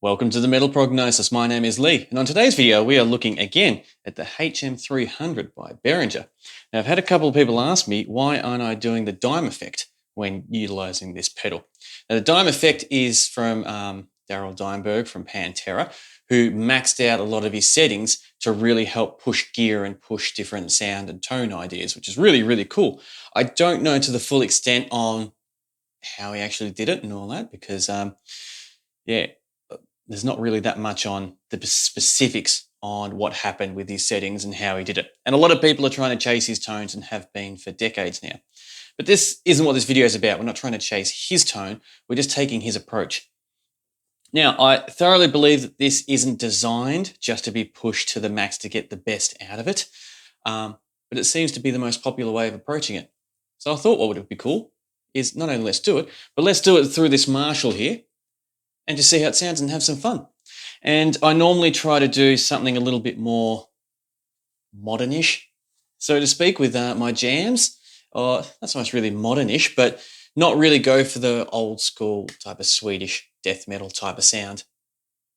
Welcome to the Metal Prognosis. My name is Lee, and on today's video, we are looking again at the HM300 by Behringer. Now, I've had a couple of people ask me, why aren't I doing the dime effect when utilizing this pedal? Now, the dime effect is from Marshall Dimebag from Pantera, who maxed out a lot of his settings to really help push gear and push different sound and tone ideas, which is really, really cool. I don't know to the full extent on how he actually did it and all that, because there's not really that much on the specifics on what happened with his settings and how he did it. And a lot of people are trying to chase his tones and have been for decades now. But this isn't what this video is about. We're not trying to chase his tone. We're just taking his approach. Now, I thoroughly believe that this isn't designed just to be pushed to the max to get the best out of it. But it seems to be the most popular way of approaching it. So I thought what would be cool is not only let's do it, but let's do it through this Marshall here, and just see how it sounds and have some fun. And I normally try to do something a little bit more modernish, so to speak, with my jams. Not so much really modernish, but not really go for the old school type of Swedish death metal type of sound.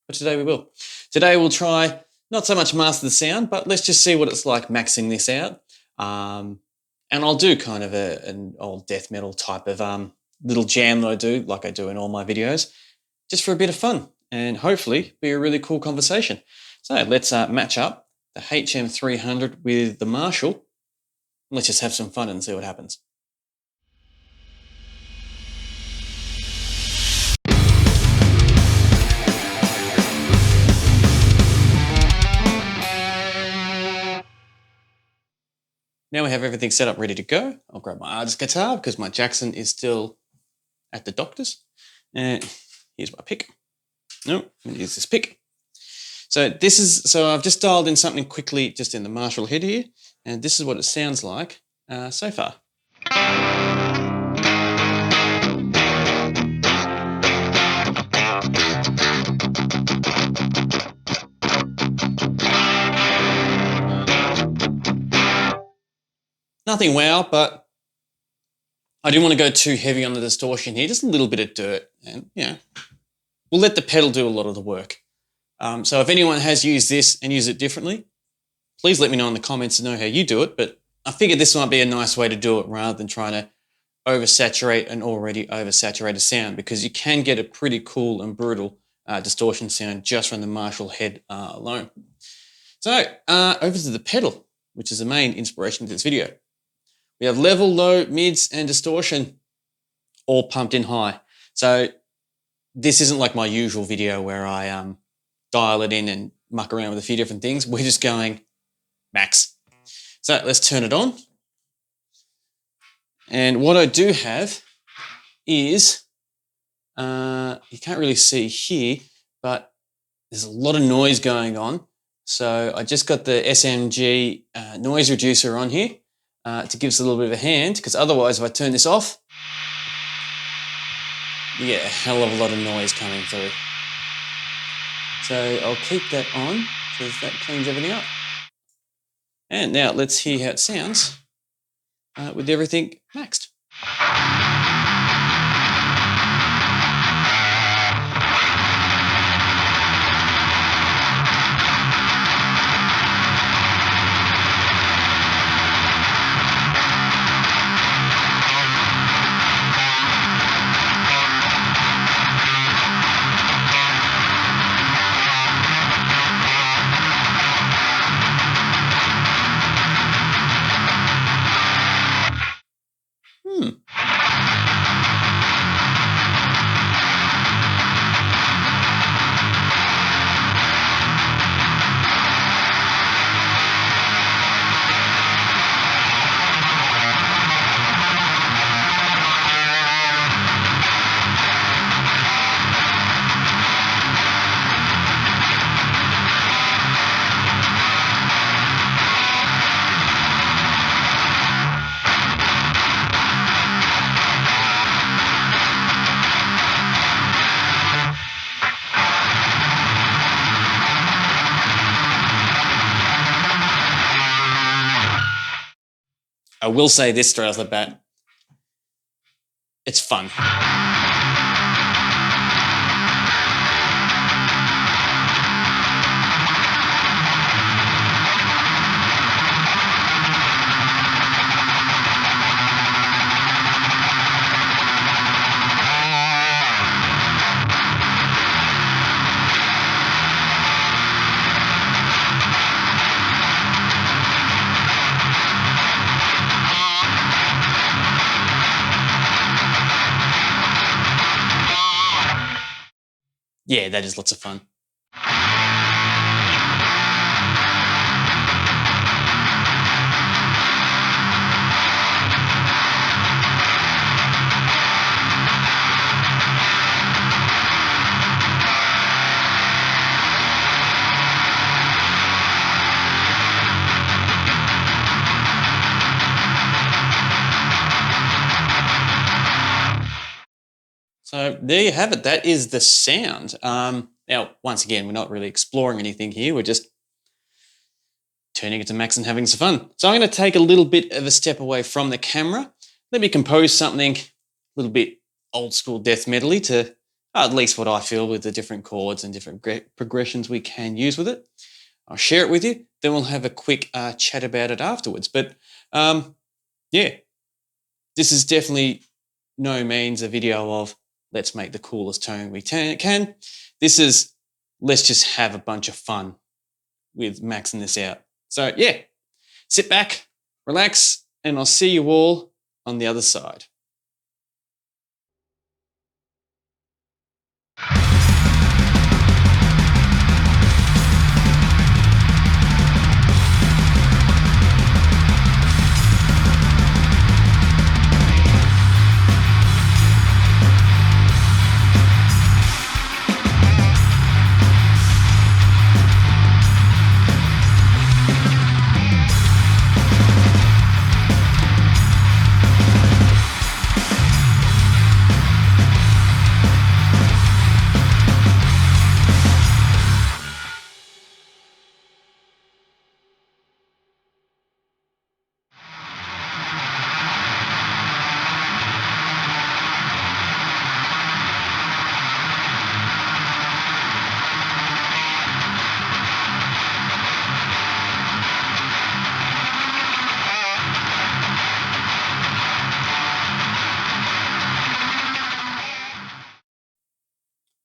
But today we will. Today we'll try not so much master the sound, but let's just see what it's like maxing this out. And I'll do kind of an old death metal type of little jam that I do, like I do in all my videos, just for a bit of fun and hopefully be a really cool conversation. So let's match up the HM300 with the Marshall. Let's just have some fun and see what happens. Now we have everything set up ready to go. I'll grab my artist guitar because my Jackson is still at the doctor's. And here's my pick. No, I'm going to use this pick. So I've just dialed in something quickly just in the Marshall head here, and this is what it sounds like so far. Nothing wow, but I didn't want to go too heavy on the distortion here, just a little bit of dirt, and we'll let the pedal do a lot of the work. So if anyone has used this and used it differently, please let me know in the comments to know how you do it, but I figured this might be a nice way to do it rather than trying to oversaturate an already oversaturated sound, because you can get a pretty cool and brutal distortion sound just from the Marshall head alone. So over to the pedal, which is the main inspiration to this video. We have level, low, mids, and distortion all pumped in high. So this isn't like my usual video where I dial it in and muck around with a few different things. We're just going max. So let's turn it on. And what I do have is, you can't really see here, but there's a lot of noise going on. So I just got the SMG noise reducer on here to give us a little bit of a hand, because otherwise if I turn this off, you get a hell of a lot of noise coming through. So I'll keep that on because that cleans everything up. And now let's hear how it sounds with everything maxed. I will say this straight off the bat, it's fun. Yeah, that is lots of fun. So there you have it. That is the sound. Now, once again, we're not really exploring anything here. We're just turning it to max and having some fun. So I'm going to take a little bit of a step away from the camera. Let me compose something a little bit old school death metal-y to at least what I feel with the different chords and different progressions we can use with it. I'll share it with you. Then we'll have a quick chat about it afterwards. But yeah, this is definitely no means a video of let's make the coolest tone we can. This is let's just have a bunch of fun with maxing this out. So yeah, sit back, relax, and I'll see you all on the other side.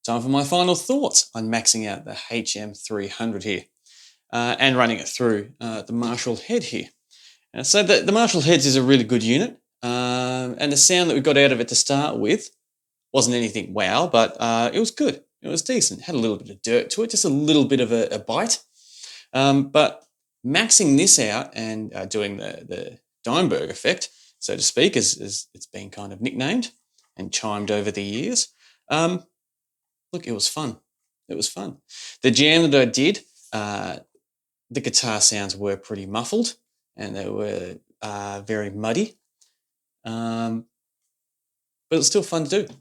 Time for my final thoughts on maxing out the HM300 here and running it through the Marshall head here. So the Marshall heads is a really good unit, and the sound that we got out of it to start with wasn't anything wow, but it was good. It was decent. It had a little bit of dirt to it, just a little bit of a bite. But maxing this out and doing the Dimebag effect, so to speak, as it's been kind of nicknamed and chimed over the years. Look, it was fun. It was fun. The jam that I did, the guitar sounds were pretty muffled and they were very muddy, but it was still fun to do.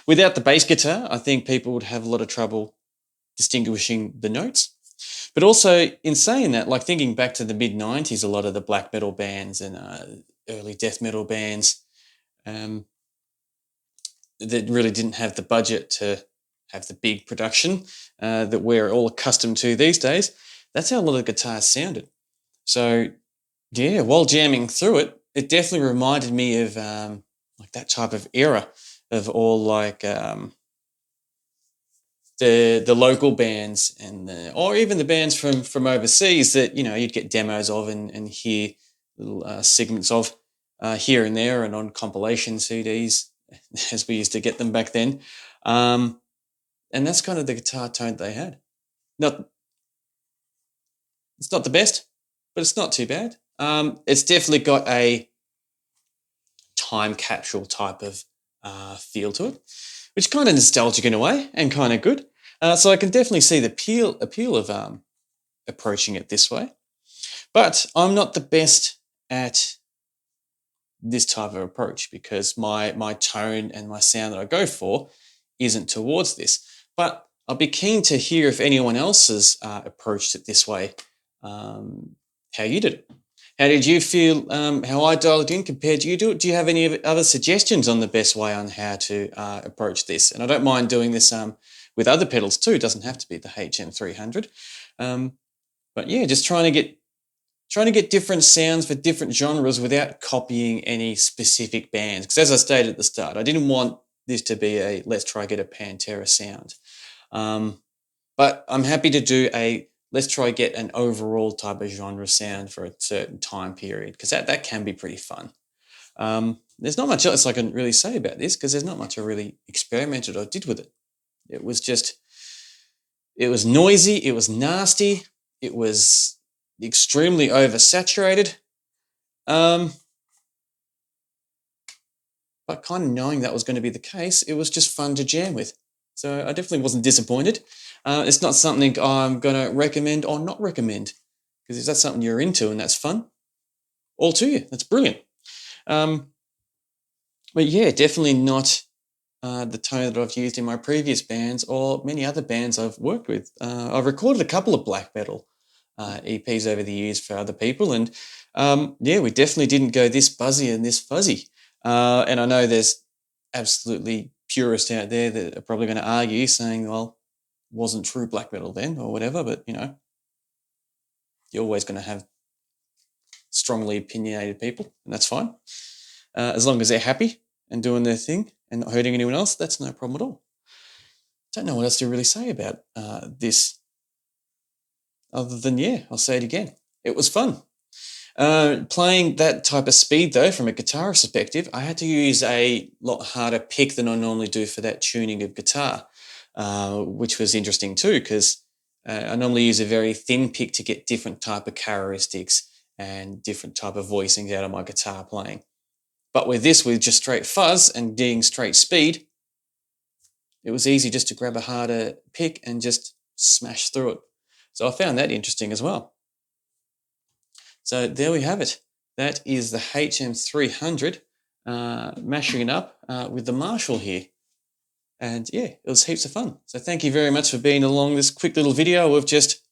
Without the bass guitar, I think people would have a lot of trouble distinguishing the notes. But also, in saying that, like thinking back to the mid-90s, a lot of the black metal bands and early death metal bands that really didn't have the budget to have the big production that we're all accustomed to these days, that's how a lot of guitars sounded. So, yeah, while jamming through it, it definitely reminded me of like that type of era of all like the local bands and or even the bands from overseas that you'd get demos of and hear little segments of here and there and on compilation CDs as we used to get them back then, and that's kind of the guitar tone they had. Not It's not the best, but it's not too bad. It's definitely got a time capsule type of feel to it, which is kind of nostalgic in a way and kind of good. So I can definitely see the appeal of approaching it this way. But I'm not the best at this type of approach because my tone and my sound that I go for isn't towards this. But I'll be keen to hear if anyone else has approached it this way, how you did it. How did you feel how I dialed in compared to you do it? Do you have any other suggestions on the best way on how to approach this? And I don't mind doing this with other pedals too. It doesn't have to be the HM300. But yeah, just trying to get different sounds for different genres without copying any specific bands. Because as I stated at the start, I didn't want this to be a let's try get a Pantera sound. But I'm happy to do a let's try get an overall type of genre sound for a certain time period, because that can be pretty fun. There's not much else I can really say about this because there's not much I really experimented or did with it. It was just It was noisy, it was nasty, it was extremely oversaturated. But kind of knowing that was going to be the case, it was just fun to jam with. So I definitely wasn't disappointed. It's not something I'm going to recommend or not recommend, because if that's something you're into and that's fun, all to you. That's brilliant. But yeah, definitely not the tone that I've used in my previous bands or many other bands I've worked with. I've recorded a couple of black metal EPs over the years for other people, and yeah, we definitely didn't go this buzzy and this fuzzy. And I know there's absolutely purists out there that are probably going to argue, saying, "Well, wasn't true black metal then," or whatever. But you know, you're always going to have strongly opinionated people, and that's fine. As long as they're happy and doing their thing and not hurting anyone else, that's no problem at all. Don't know what else to really say about this, other than, yeah, I'll say it again. It was fun. Playing that type of speed, though, from a guitar perspective, I had to use a lot harder pick than I normally do for that tuning of guitar, which was interesting too, because I normally use a very thin pick to get different type of characteristics and different type of voicings out of my guitar playing. But with this, with just straight fuzz and getting straight speed, it was easy just to grab a harder pick and just smash through it. So I found that interesting as well. So there we have it. That is the HM300 mashing it up with the Marshall here. And yeah, it was heaps of fun. So thank you very much for being along this quick little video of just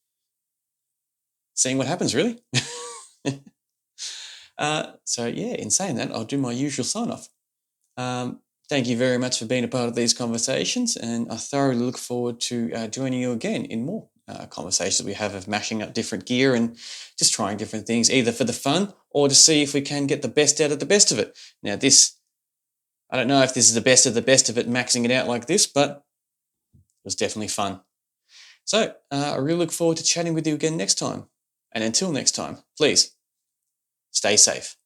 seeing what happens, really. So yeah, in saying that, I'll do my usual sign off. Thank you very much for being a part of these conversations, and I thoroughly look forward to joining you again in more conversations we have of mashing up different gear and just trying different things, either for the fun or to see if we can get the best out of the best of it. Now this, I don't know if this is the best of it, maxing it out like this, but it was definitely fun. So I really look forward to chatting with you again next time. And until next time, please stay safe.